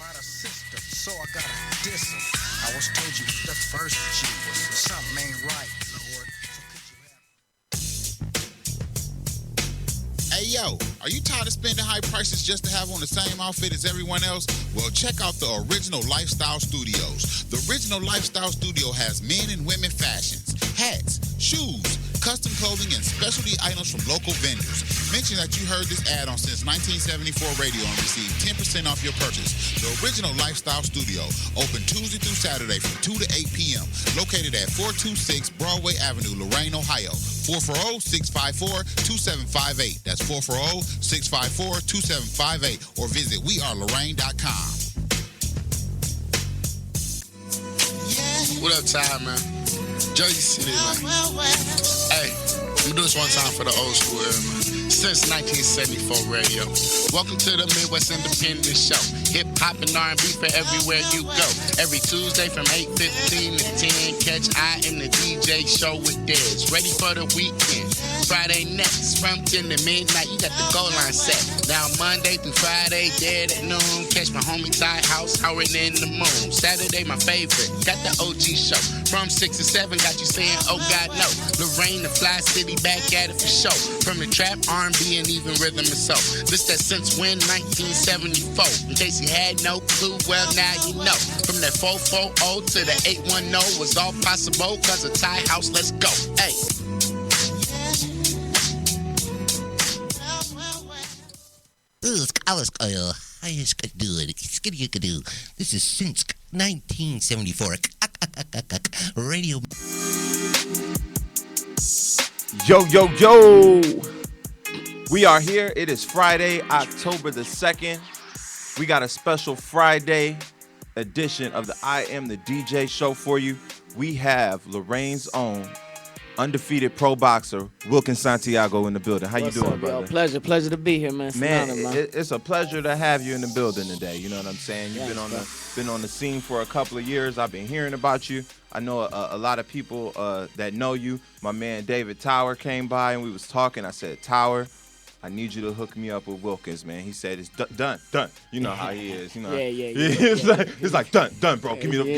about a sister, so I gotta diss her. I was told you the first G was something ain't right, Lord. So could you have... Hey yo, are you tired of spending high prices just to have on the same outfit as everyone else? Well, check out the Original Lifestyle Studios. The Original Lifestyle Studio has men and women fashions, hats, shoes, custom clothing, and specialty items from local vendors. Mention that you heard this ad on Since 1974 Radio and receive 10% off your purchase. The Original Lifestyle Studio, open Tuesday through Saturday from 2 to 8 p.m. Located at 426 Broadway Avenue, Lorain, Ohio. 440-654-2758. That's 440-654-2758. Or visit wearelorraine.com. What up, Ty, man? Jersey City, man. Hey, I'm gonna do this one time for the old school era, man. Since 1974 radio. Welcome to the Midwest Independent Show. Hip hop and R&B for everywhere you go. Every Tuesday from 8:15 to 10, catch I Am the DJ show with Dez. Ready for the weekend. Friday next from 10 to midnight. You got the goal line set. Now Monday through Friday, dead at noon. Catch my homie Ty House, Howard in the Moon. Saturday, my favorite. Got the OG show. From 6 to 7, got you saying, oh God, no. Lorraine, the Fly City, back at it for show. From the trap, R&B, and even rhythm and soul. This that since when? 1974. In case you had no clue, well, now you know. From that 440 to the 810 was all possible because of Ty House. Let's go. Hey. This is since 1974 radio. Yo. We are here. It is Friday, October the 2nd. We got a special Friday edition of the I Am the DJ show for you. We have Lorraine's own undefeated pro boxer, Wilkins Santiago, in the building. How What's you doing, up, brother? Yo? Pleasure to be here, man. It's Man, an honor, man. it's a pleasure to have you in the building today. You know what I'm saying? You've been on the scene for a couple of years. I've been hearing about you. I know a lot of people that know you. My man David Tower came by and we was talking. I said, Tower, I need you to hook me up with Wilkins, man. He said it's done. You know how he is, you know. Yeah. It's like done, bro. Give me the phone.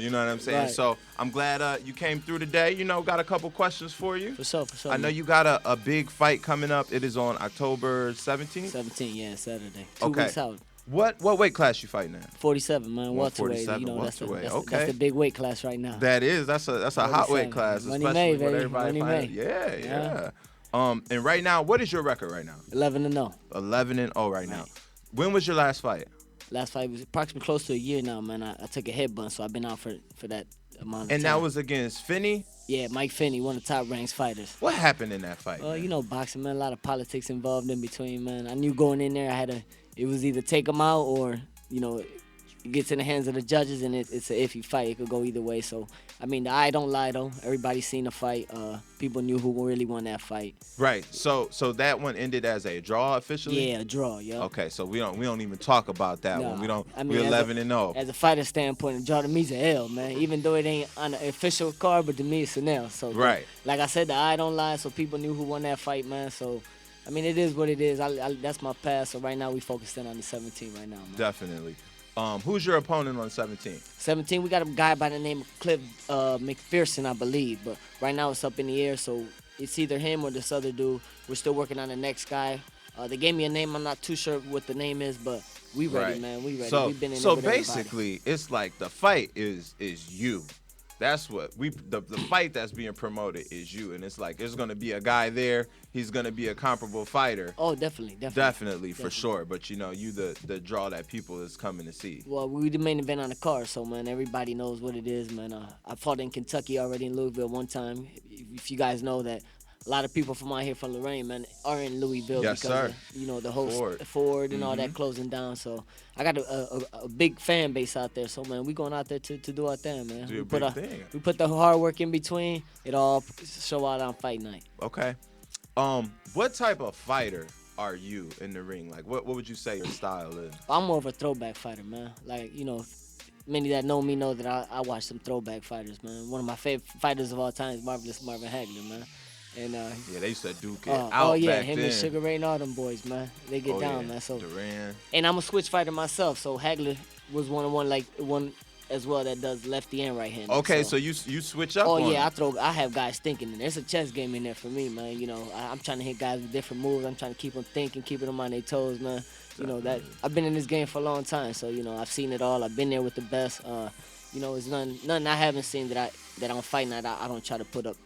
You know what I'm saying? Right. So I'm glad you came through today. You know, got a couple questions for you. For sure. I know you got a big fight coming up. It is on October 17th. 17, yeah, Saturday. 2 Okay. weeks out. What weight class you fighting at? 47, man. Welterweight. 147, You know, welterweight. that's the big weight class right now. That's a hot weight class, Money especially made, for baby. everybody Money fighting. made. Yeah. And right now, what is your record right now? 11-0. 11-0 right now. When was your last fight? Last fight was approximately close to a year now, man. I took a headbutt, so I've been out for that amount of time. And that was against Finney? Yeah, Mike Finney, one of the top-ranked fighters. What happened in that fight? You know, boxing, man, a lot of politics involved in between, man. I knew going in there it was either take him out or, you know, it gets in the hands of the judges and it's an iffy fight. It could go either way. So, I mean, the eye don't lie, though. Everybody's seen the fight. People knew who really won that fight. Right. So that one ended as a draw officially? Yeah, a draw, yeah. Okay, so we don't even talk about that one. We're 11-0. As a fighter standpoint, a draw to me is an L, man. Even though it ain't on the official card, but to me it's an L. So, right. Like I said, the eye don't lie, so people knew who won that fight, man. So, I mean, it is what it is. That's my past. So right now we focusing on the 17 right now, man. Definitely. Who's your opponent on 17? 17, we got a guy by the name of Cliff McPherson, I believe. But right now it's up in the air, so it's either him or this other dude. We're still working on the next guy. They gave me a name. I'm not too sure what the name is, but we ready, man. We ready. We've been in so with basically, it's like the fight is you. That's what the fight that's being promoted is you, and it's like there's gonna be a guy there. He's gonna be a comparable fighter. Oh, definitely. Definitely for sure. But you know, you the draw that people is coming to see. Well, we the main event on the card, so man, everybody knows what it is, man. I fought in Kentucky already in Louisville one time. If you guys know that. A lot of people from out here from Lorraine, man, are in Louisville because of, you know, the whole Ford and all that closing down. So I got a big fan base out there. So man, we going out there to do our thing, man. We put the hard work in between. It all show out on fight night. Okay. What type of fighter are you in the ring? Like, what would you say your style is? I'm more of a throwback fighter, man. Like, you know, many that know me know that I watch some throwback fighters, man. One of my favorite fighters of all time is Marvelous Marvin Hagler, man. And yeah, they used to duke it out yeah, back him then. and Sugar Ray and all them boys, man. They get down, man. So Duran. and I'm a switch fighter myself, so Hagler was one as well that does lefty and right handed. Okay, so you switch up. Oh on yeah, them. I have guys thinking. There's a chess game in there for me, man. You know, I'm trying to hit guys with different moves. I'm trying to keep them thinking, keeping them on their toes, man. You know that I've been in this game for a long time, so you know I've seen it all. I've been there with the best. You know, it's nothing I haven't seen that I'm fighting that I don't try to put up.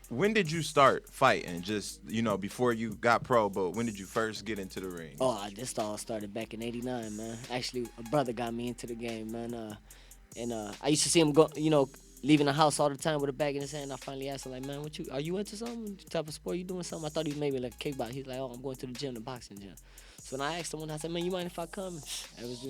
When did you start fighting? Just, before you got pro, but when did you first get into the ring? Oh, this all started back in '89, man. Actually, a brother got me into the game, man. And I used to see him go, leaving the house all the time with a bag in his hand. I finally asked him, like, man, are you into something? What type of sport you doing something? I thought he was maybe like a kickboxing. He's like, oh, I'm going to the gym, the boxing gym. So when I asked him, I said, man, you mind if I come? It was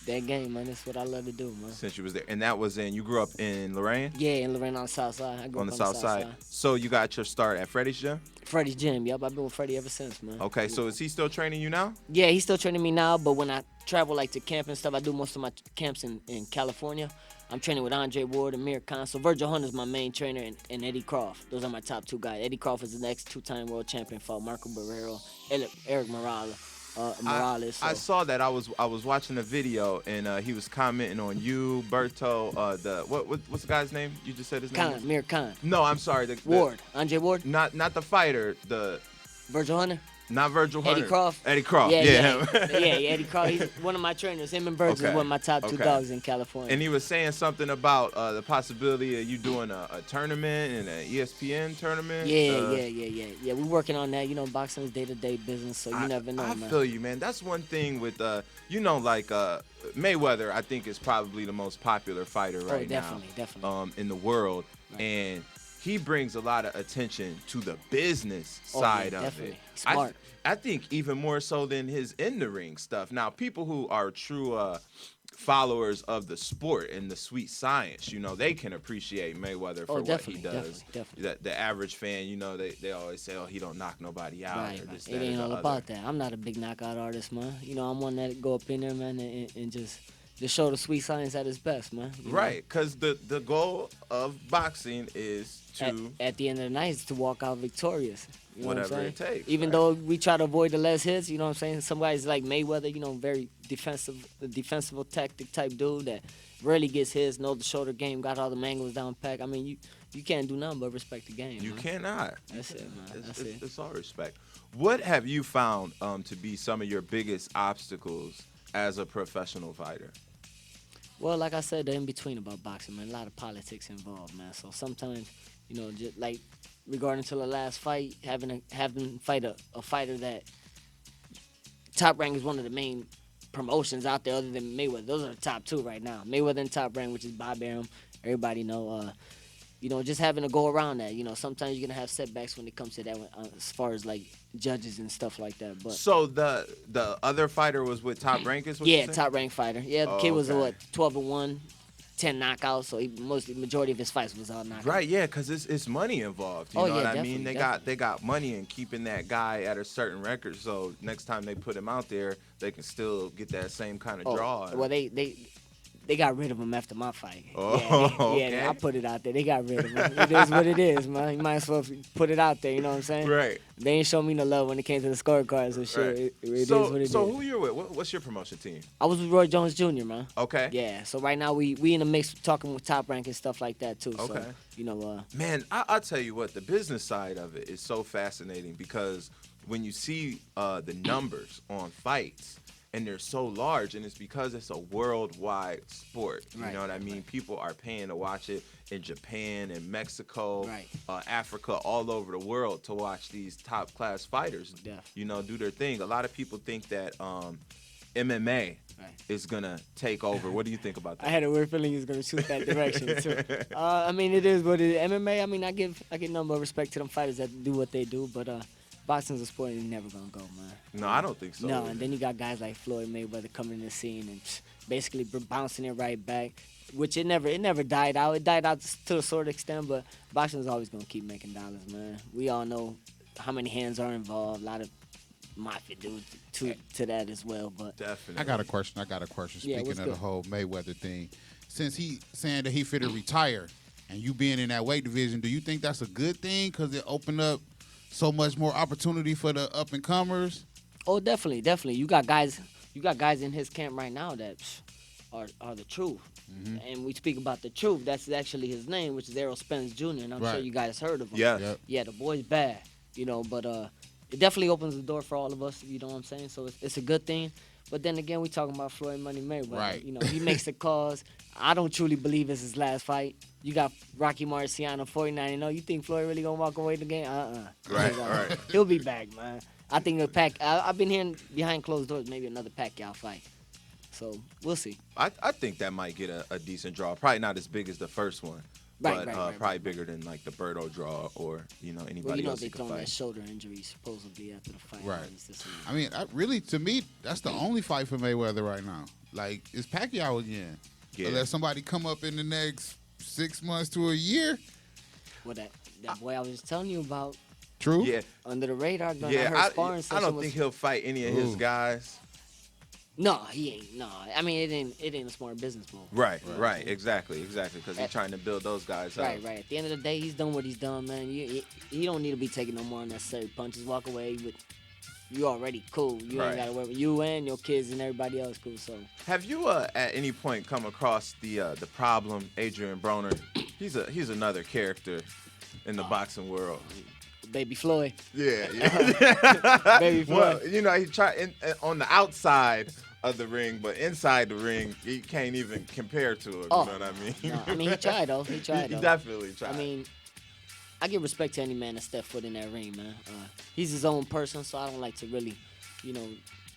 that game, man. That's what I love to do, man. Since you was there. And that was you grew up in Lorraine? Yeah, in Lorraine on the south side. I grew On up the south side. So you got your start at Freddie's gym? Freddie's gym, yep. I've been with Freddie ever since, man. Okay, so is he still training you now? Yeah, he's still training me now, but when I travel like to camp and stuff, I do most of my camps in California. I'm training with Andre Ward and Amir Khan. So Virgil Hunter's my main trainer, and Eddie Croft. Those are my top two guys. Eddie Croft is the next two-time world champion, fought Marco Barrero, Eric Morales. I saw that. I was watching a video, and he was commenting on you, Berto. What's the guy's name? You just said his name. Amir Khan. No, I'm sorry. Ward. Andre Ward. Not the fighter. Virgil Hunter. Not Virgil Hunter. Eddie Croft. Eddie Croft. Yeah, yeah. Eddie Croft. He's one of my trainers. Him and Birds is one of my top two dogs in California. And he was saying something about the possibility of you doing a tournament and an ESPN tournament. Yeah. We're working on that. You know, boxing is day-to-day business, so you never know, man. I feel you, man. That's one thing with, Mayweather, I think, is probably the most popular fighter right now. Definitely. In the world. Right. And he brings a lot of attention to the business side of definitely. it. Smart. I think even more so than his in-the-ring stuff. Now, people who are true followers of the sport and the sweet science, they can appreciate Mayweather for what he does. Definitely. The average fan, they always say, oh, he don't knock nobody out. Right. This, it ain't all about that. I'm not a big knockout artist, man. I'm one that go up in there, man, and just show the sweet science at its best, man. Right, because the goal of boxing is to... At the end of the night, is to walk out victorious. You know whatever what I'm it takes. Even though we try to avoid the less hits, you know what I'm saying? Some guys like Mayweather, very defensive tactic type dude that rarely gets hits, knows the shoulder game, got all the angles down pack. I mean, you can't do nothing but respect the game. You man. Cannot. That's it, man. It's all respect. What have you found to be some of your biggest obstacles as a professional fighter? Well, like I said, the in-between about boxing, man, a lot of politics involved, man. So sometimes, just like regarding to the last fight, having fight a fighter that Top Rank is one of the main promotions out there other than Mayweather. Those are the top two right now. Mayweather and Top Rank, which is Bob Arum. Everybody know. Just having to go around that. Sometimes you're gonna have setbacks when it comes to that, as far as like judges and stuff like that. But so the other fighter was with Top Rank, is what you're saying? Top Rank fighter. Yeah, the kid was 12-1. 10 knockouts, so majority of his fights was all knockouts. Right, yeah, because it's money involved. You know what I mean? They got money in keeping that guy at a certain record, so next time they put him out there, they can still get that same kind of draw. Well, they got rid of him after my fight. Okay. I put it out there. They got rid of him. It is what it is, man. You might as well put it out there, you know what I'm saying? Right. They ain't show me no love when it came to the scorecards and shit. Right. It is what it is. So who you're with? What's your promotion team? I was with Roy Jones Jr., man. Okay. Yeah, so right now we in the mix talking with Top Rank and stuff like that, too. Okay. So, Man, I'll tell you what, the business side of it is so fascinating because when you see the numbers on fights, and they're so large, and it's because it's a worldwide sport. You know what I mean? People are paying to watch it in Japan and Mexico, Africa, all over the world to watch these top-class fighters, do their thing. A lot of people think that MMA is going to take over. What do you think about that? I had a weird feeling he was going to shoot that direction, too. I mean, it is what it is. MMA, I mean, I get nothing but respect to them fighters that do what they do, but... boxing's a sport and it's never gonna go, man. No, I don't think so. No, and then you got guys like Floyd Mayweather coming in the scene and basically bouncing it right back, which it never died out. It died out to a sort of extent, but boxing's always gonna keep making dollars, man. We all know how many hands are involved. A lot of mafia dudes to that as well, but definitely. I got a question. Speaking of the whole Mayweather thing, since he saying that he fit to retire, and you being in that weight division, do you think that's a good thing because it opened up so much more opportunity for the up and comers? Oh, definitely. You got guys in his camp right now that are the truth. Mm-hmm. And we speak about the truth. That's actually his name, which is Errol Spence Jr. And I'm sure Right. you guys heard of him. Yeah. Yep. Yeah, the boy's bad, but it definitely opens the door for all of us, you know what I'm saying? So it's a good thing. But then again, we talking about Floyd Money Mayweather. Right. He makes the calls. I don't truly believe it's his last fight. You got Rocky Marciano, 49-0. You think Floyd really gonna walk away the game? Right. He'll be back, man. I think I've been hearing behind closed doors maybe another Pacquiao fight. So we'll see. I think that might get a decent draw. Probably not as big as the first one, but probably bigger than like the Birdo draw or anybody else They who could throwing that fight. shoulder injury supposedly after the fight. Right. This and I mean, really, to me, that's the only fight for Mayweather right now. Like, it's Pacquiao again. Yeah. Unless somebody come up in the next 6 months to a year. well, that boy I was just telling you about True. Yeah, under the radar. I sparring I session don't was- think he'll fight any of his Ooh. guys. No, he ain't. No, I mean it ain't a smart business move. Right, exactly, because he's trying to build those guys up. Right. At the end of the day, he's done what he's done, man. He don't need to be taking no more unnecessary punches. Walk away with you already cool. You Right. ain't gotta worry with you and your kids and everybody else cool. So Have you at any point come across the problem Adrian Broner? He's another character in the boxing world. Baby Floyd, Yeah. Baby Floyd. Well, he tried on the outside of the ring, but inside the ring, he can't even compare to him. Oh, you know what I mean? No, I mean he tried though. He tried. He though. definitely tried. I mean, I give respect to any man that step foot in that ring, man. He's his own person, so I don't like to really,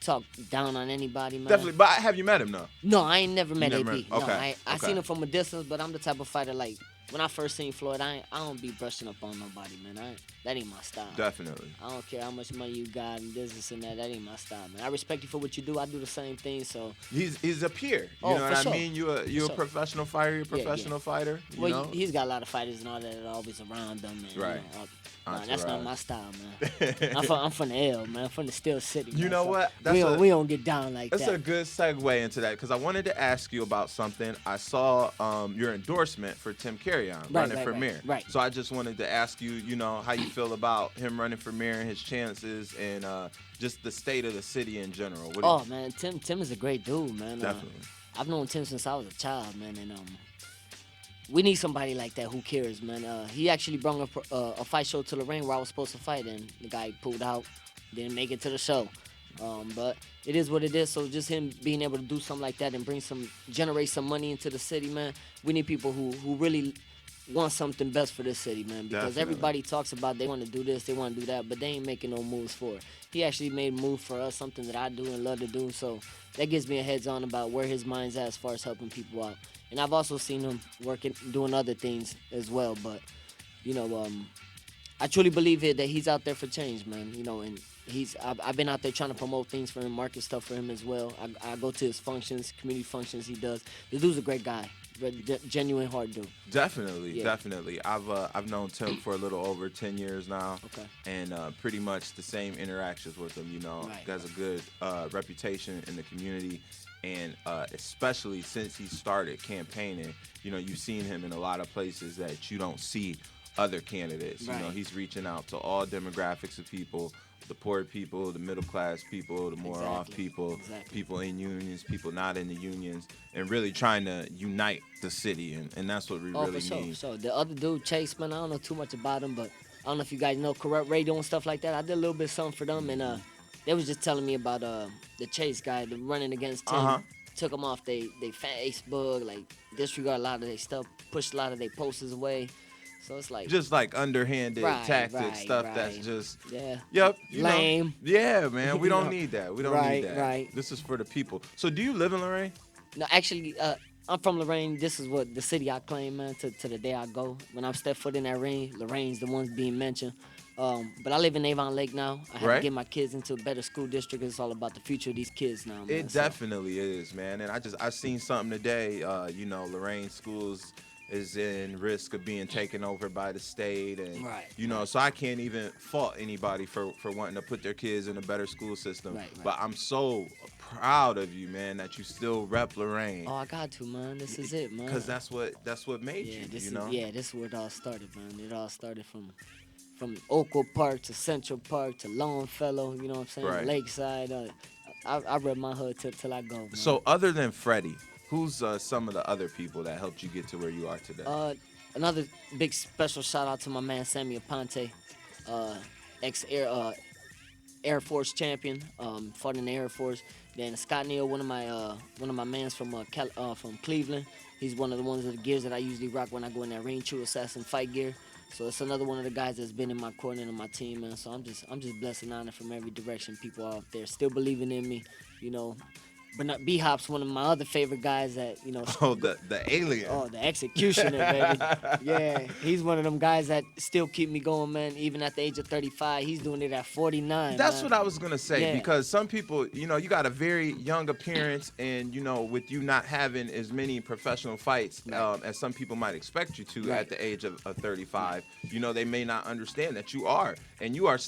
talk down on anybody, man. definitely. But have you met him though? No, I ain't never met never AP. met- No, okay, I okay. seen him from a distance, but I'm the type of fighter like when I first seen Floyd, I don't be brushing up on nobody, man. That ain't my style. Definitely. I don't care how much money you got and this and that. That ain't my style, man. I respect you for what you do. I do the same thing, so. He's a peer. You Oh, know for what I sure. mean? You a sure. professional fighter. You're a Yeah, professional fighter. You Well, know? he's got a lot of fighters and all that are always around them, man. Right. That's not Entourage. my style, man. I'm from the L, man. I'm from the Steel City. You man, know so what? We don't get down like That's that. a good segue into that because I wanted to ask you about something. I saw your endorsement for Tim Carrion running for mayor. right. So I just wanted to ask you, how you feel about him running for mayor and his chances and just the state of the city in general. What do Oh you- man, Tim is a great dude, man. Definitely. I've known Tim since I was a child, man, and we need somebody like that who cares, man. He actually brought a fight show to Lorraine where I was supposed to fight, and the guy pulled out, didn't make it to the show. But it is what it is. So just him being able to do something like that and generate some money into the city, man. We need people who really want something best for this city, man. Because Definitely. everybody talks about they want to do this, they want to do that, but they ain't making no moves for it. He actually made a move for us, something that I do and love to do. So that gives me a heads on about where his mind's at as far as helping people out. And I've also seen him doing other things as well. But, I truly believe that he's out there for change, man. And I've been out there trying to promote things for him, market stuff for him as well. I go to his functions, community functions he does. The dude's a great guy, genuine hard dude. Definitely, Yeah. definitely. I've known Tim for a little over 10 years now. Okay. And pretty much the same interactions with him. Right. He has a good reputation in the community, and especially since he started campaigning, you've seen him in a lot of places that you don't see other candidates. Right. He's reaching out to all demographics of people. The poor people, the middle class people, the more off Exactly. people, Exactly. people in unions, people not in the unions, and really trying to unite the city, and that's what we Oh, really for sure. need. So the other dude, Chase, man, I don't know too much about him, but I don't know if you guys know Corrupt Radio and stuff like that. I did a little bit of something for them, and they was just telling me about the Chase guy, the running against Tim. Uh-huh. Took them off they Facebook, like disregard a lot of their stuff, pushed a lot of their posters away. So it's like Just like underhanded Right, tactic right, stuff that's right. just yeah. yep, Lame. Yeah, man, we You don't know. need that. We don't Right, need that. right. This is for the people. So do you live in Lorraine? No, actually, I'm from Lorraine. This is what the city I claim, man, to the day I go. When I'm step foot in that ring, Lorraine's the ones being mentioned. But I live in Avon Lake now. I have Right. to get my kids into a better school district. It's all about the future of these kids now, man. It So- definitely is, man. And I seen something today. Lorraine schools is in risk of being taken over by the state, and Right, so I can't even fault anybody for wanting to put their kids in a better school system. Right. But I'm so proud of you, man, that you still rep Lorraine. Oh, I got to, man. This is it, man. Because that's what made you, this you know? this is where it all started, man. It all started from Oakwood Park to Central Park to Longfellow, you know what I'm saying? Right. Lakeside. I rep my hood till I go, man. So other than Freddie, who's some of the other people that helped you get to where you are today? Another big special shout out to my man Sammy Aponte, ex-Air Force champion, fought in the Air Force. Then Scott Neal, one of my mans from Cleveland. He's one of the ones of the gears that I usually rock when I go in that Rain True Assassin fight gear. So it's another one of the guys that's been in my corner and in my team, man. So I'm just blessed and honored from every direction. People out there still believing in me, you know. But B-Hop's one of my other favorite guys that, you know. Oh, the alien. Oh, the executioner, baby. Yeah, he's one of them guys that still keep me going, man. Even at the age of 35, he's doing it at 49. That's man. what I was going to say, Yeah. because some people, you know, you got a very young appearance, and, you know, with you not having as many professional fights as some people might expect you to at the age of 35, you know, they may not understand that you are. And you are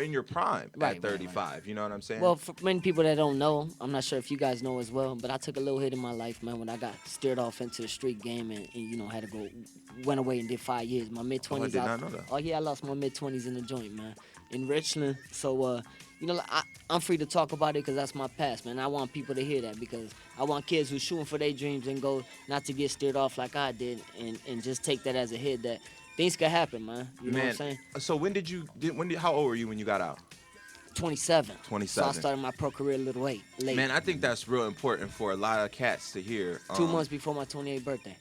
in your prime at 35. Right. You know what I'm saying? Well, for many people that don't know, I'm not sure if you guys know as well, but I took a little hit in my life, man, when I got steered off into the street game and you know, had to went away and did 5 years. My mid-20s. Oh, I did not know that. Oh, yeah, I lost my mid-20s in the joint, man, in Richland. So, you know, I'm free to talk about it because that's my past, man. I want people to hear that because I want kids who's shooting for their dreams and go not to get steered off like I did and just take that as a hit that things could happen, man. You know what I'm saying? So how old were you when you got out? 27. 27. So I started my pro career a little late. Man, I think that's real important for a lot of cats to hear. 2 months before my 28th birthday.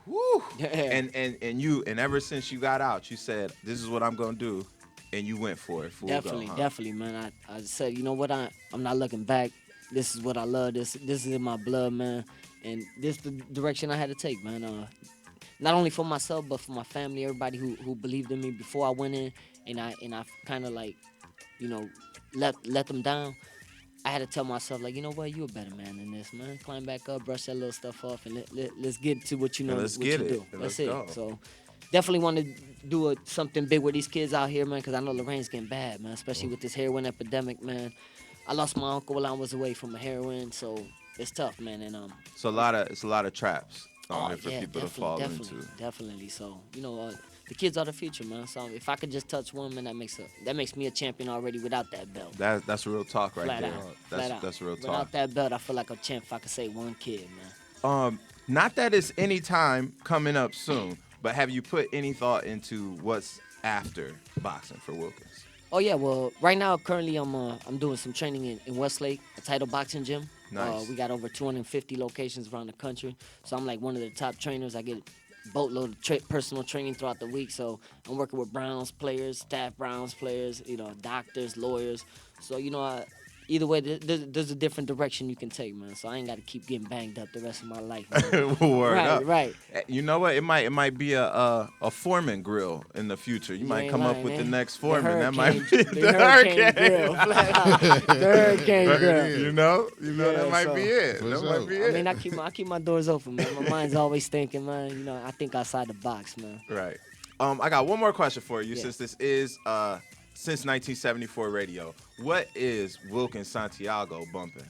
Woo. Yeah. And ever since you got out, you said, this is what I'm going to do. And you went for it. Definitely, man. I said, you know what? I'm not looking back. This is what I love. This is in my blood, man. And this is the direction I had to take, man. Not only for myself, but for my family, everybody who believed in me before I went in, and I kind of like, you know, let them down. I had to tell myself, like, you know what, you a better man than this, man. Climb back up, brush that little stuff off, and let's get to what you know, let's what get you it. do. Let's That's go. it. So definitely want to do something big with these kids out here, man, because I know Lorraine's getting bad, man, especially with this heroin epidemic, man. I lost my uncle while I was away from a heroin, so it's tough, man. And so it's a lot of traps for people to fall into. Definitely. So, you know, the kids are the future, man. So if I could just touch one, man, that makes me a champion already without that belt. That's real talk right Flat there. Flat out. That's real talk. Without that belt, I feel like a champ if I could say one kid, man. Not that it's any time coming up soon, but have you put any thought into what's after boxing for Wilkins? Oh yeah, well, right now currently I'm doing some training in Westlake, a title boxing gym. Nice. We got over 250 locations around the country, so I'm like one of the top trainers. I get boatload of personal training throughout the week, so I'm working with Browns players, staff Browns players, you know, doctors, lawyers. So, you know, either way, there's a different direction you can take, man. So I ain't got to keep getting banged up the rest of my life, man. Word right, up. right. You know what? It might be a Foreman grill in the future. You might come up with the next Foreman. That might be the Hurricane grill. The Hurricane grill. You know, that might so- be it. That might be it. I mean, I keep my doors open, man. My mind's always thinking, man. You know, I think outside the box, man. Right. I got one more question for you, Yeah. since this is since 1974 radio. What is Wilkins Santiago bumping,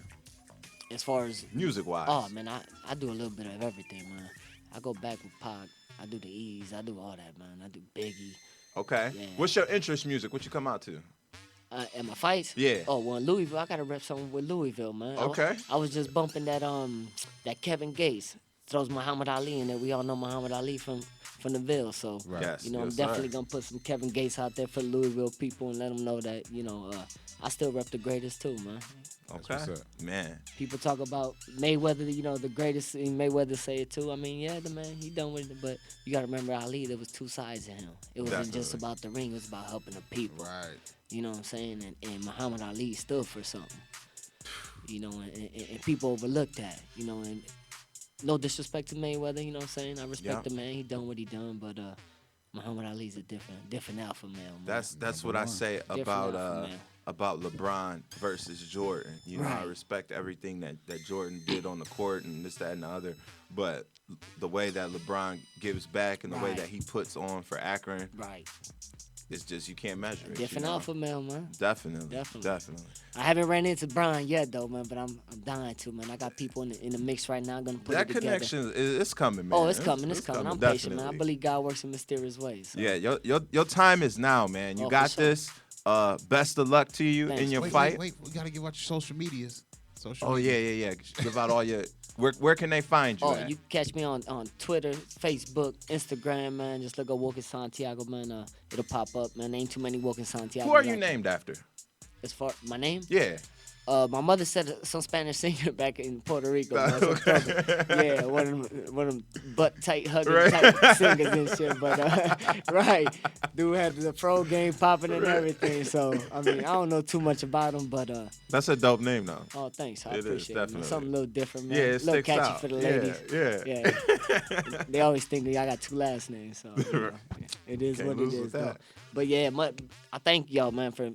As far as music-wise? oh man, I do a little bit of everything, man. I go back with Pac. I do the E's. I do all that, man. I do Biggie. Okay. Yeah. What's your interest music? What you come out to? At my fights? Yeah. Oh, well, in Louisville, I gotta rep something with Louisville, man. Okay. I was just bumping that Kevin Gates throws Muhammad Ali in there. We all know Muhammad Ali from the Ville, so Yes, you know, I'm yes, definitely sir. gonna put some Kevin Gates out there for the Louisville people and let them know that, you know, I still rep the greatest too, man. Okay. what's up. Man. People talk about Mayweather, you know, the greatest, and Mayweather say it too. I mean, yeah, the man, he done with it, but you gotta remember Ali, there was two sides of him. It wasn't just Definitely. about the ring, it was about helping the people. Right. You know what I'm saying? And Muhammad Ali stood for something. You know, and people overlook that, you know, and no disrespect to Mayweather, you know what I'm saying? I respect Yeah. the man, he done what he done, but Muhammad Ali's a different alpha male, man. That's what I say Different about alpha male. about LeBron versus Jordan. You know, I Right. respect everything that Jordan did on the court and this, that, and the other. But the way that LeBron gives back and the way Right. that he puts on for Akron, Right. it's just you can't measure it. Different alpha male, man. Definitely. I haven't ran into Brian yet though, man, but I'm dying to, man. I got people in the mix right now. I'm gonna put that it together. connection is coming, man. Oh, it's coming. I'm patient, man. I definitely. believe God works in mysterious ways. So. Yeah, your time is now, man. You got for sure. this. Best of luck to you Thanks. in your Wait, fight. we gotta give out your social medias. Oh yeah. Give out all your. Where can they find you? Oh, at? you can catch me on Twitter, Facebook, Instagram, man. Just look up Wilkins Santiago, man. It'll pop up, man. Ain't too many Wilkins Santiago. Who are you named after? As far my name? Yeah. My mother said some Spanish singer back in Puerto Rico. Man, yeah, one of them butt tight hugging type singers and shit. But right, dude had the pro game popping and everything. So I mean, I don't know too much about him, but That's a dope name, though. oh, thanks, I It is, appreciate it. Man. definitely. Something a little different, man. Yeah, it a little sticks catchy out. for the ladies. Yeah. They always think that I got two last names, so you know, it is Can't what it lose is. with Though. that. But yeah, I thank y'all, man, for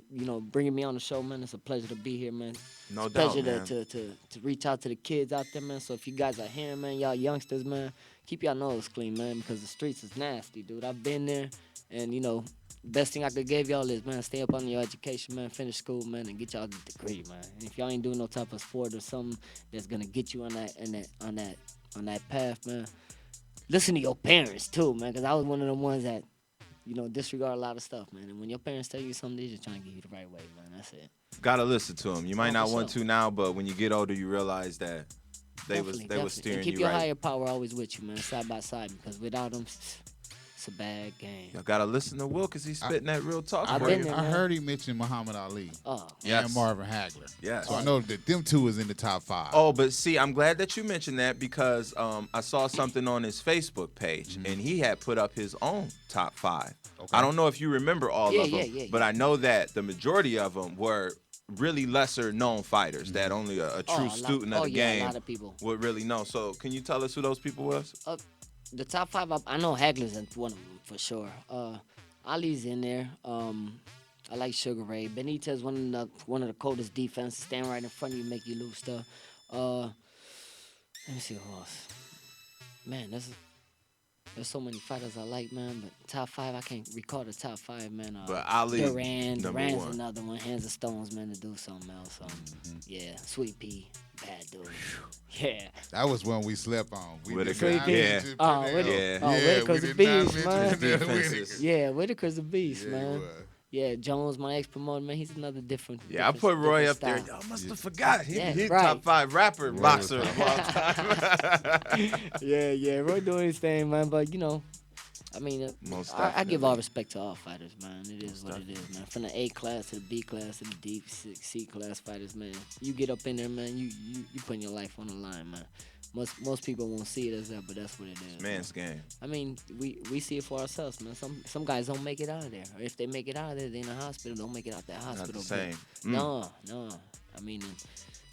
bringing me on the show, man. It's a pleasure to be here, man. No It's a doubt, pleasure man. to reach out to the kids out there, man. So if you guys are hearing, man, y'all youngsters, man, keep y'all nose clean, man, because the streets is nasty, dude. I've been there, and best thing I could give y'all is, man, stay up on your education, man, finish school, man, and get y'all the degree, man. And if y'all ain't doing no type of sport or something that's gonna get you on that path, man, listen to your parents too, man, because I was one of the ones that disregard a lot of stuff, man. And when your parents tell you something, they're just trying to get you the right way, man. That's it. Gotta listen to them. You might not for want sure. to now, but when you get older, you realize that they Definitely. was steering and keep you your right. higher power always with you, man, side by side, because without them, it's a bad game. Y'all gotta listen to Will, because he's spitting that real talk I've for been you. there. I heard he mentioned Muhammad Ali Oh, Yes. and Marvin Hagler. Yes. So I know that them two is in the top 5. Oh, but see, I'm glad that you mentioned that, because I saw something on his Facebook page, and he had put up his own top 5. Okay. I don't know if you remember all of them, yeah. but I know that the majority of them were really lesser known fighters that only a true student of the a game lot of people. would really know. So can you tell us who those people was? The top 5, I know Hagler's in one of them for sure. Ali's in there. I like Sugar Ray. Benitez, one of the coldest defenses. Stand right in front of you, make you lose stuff. Let me see who else. Man, there's so many fighters I like, man. But top 5, I can't recall the top 5, man. But Ali, Duran's number one. another one. Hands of Stones, man, to do something else. Yeah, Sweet Pea, bad dude. Yeah. That was one we slept on. We Whitaker, did not yeah. mention Oh, Pernell. Whitaker. Yeah. Whitaker's we a did not beast, mention man. Pernell Defenses. Whitaker. Yeah, Whitaker's a beast, Yeah, man. he was. Yeah, Jones, my ex-promoter, man, he's another different. Yeah, I put Roy up different there. style. Y'all must have forgot. Yeah, He's right. top 5 rapper, Roy boxer was of all time. Yeah, Roy doing his thing, man. But I mean, Most I give definitely. all respect to all fighters, man. It is what it is, man. From the A class to the B class to the D, C class fighters, man. You get up in there, man. You putting your life on the line, man. Most people won't see it as that, but that's what it is. Man's game. I mean, we see it for ourselves, man. Some guys don't make it out of there, or if they make it out of there, they in the hospital. Don't make it out that hospital. Not the same. No. I mean,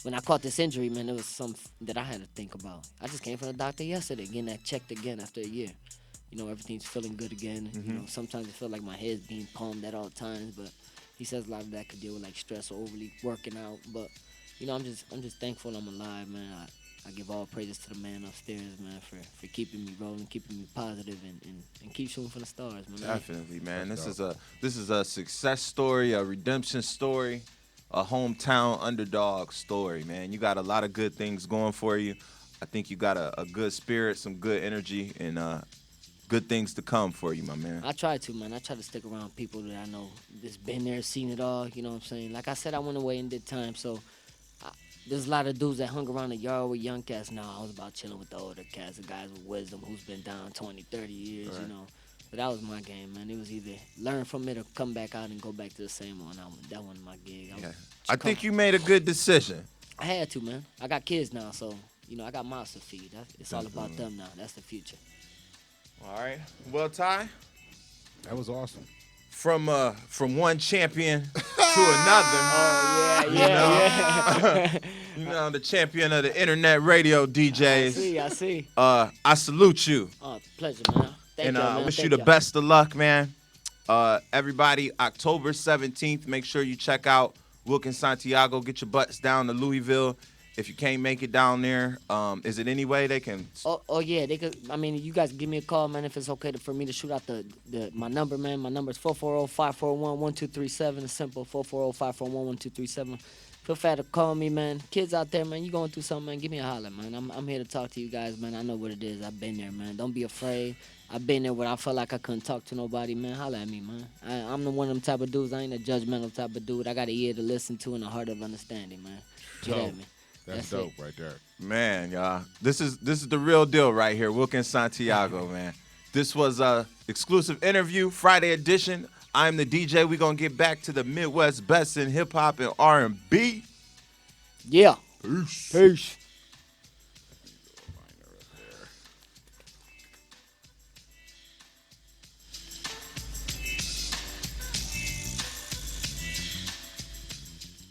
when I caught this injury, man, it was something that I had to think about. I just came from the doctor yesterday, getting that checked again after a year. Everything's feeling good again. Sometimes I feel like my head's being pumped at all times, but he says a lot of that could deal with like stress or overly working out. But I'm just thankful I'm alive, man. I give all praises to the man upstairs, man, for keeping me rolling, keeping me positive, and keep shooting for the stars, man. Definitely, man. This is a success story, a redemption story, a hometown underdog story, man. You got a lot of good things going for you. I think you got a good spirit, some good energy, and good things to come for you, my man. I try to, man. I try to stick around people that I know that's been there, seen it all. You know what I'm saying? Like I said, I went away and did time, so there's a lot of dudes that hung around the yard with young cats. No, I was about chilling with the older cats, the guys with wisdom who's been down 20, 30 years, Right. But that was my game, man. It was either learn from it or come back out and go back to the same one. That wasn't my gig. I think you made a good decision. I had to, man. I got kids now, so, I got mouths to feed. It's all about them now. That's the future. All right. Well, Ty, That was awesome. from one champion to another. Oh, yeah. The champion of the internet radio DJs. I see. I salute you. Oh, pleasure, man. Thank And y'all, I man. wish Thank you the y'all. best of luck, man. Everybody, October 17th, make sure you check out Wilkins Santiago. Get your butts down to Louisville if you can't make it down there, is it any way they can? Oh yeah, they could. I mean, you guys give me a call, man, if it's okay for me to shoot out my number, man. My number is 440-541-1237. It's simple, 440-541-1237. Feel free to call me, man. Kids out there, man, you going through something, man, give me a holler, man. I'm here to talk to you guys, man. I know what it is. I've been there, man. Don't be afraid. I've been there where I felt like I couldn't talk to nobody, man. Holler at me, man. I'm the one of them type of dudes. I ain't a judgmental type of dude. I got an ear to listen to and a heart of understanding, man. Get at me. That's dope right there. Man, y'all. This is the real deal right here. Wilkins Santiago, man. This was a exclusive interview, Friday edition. I'm the DJ. We're going to get back to the Midwest best in hip-hop and R&B. Yeah. Peace. Peace.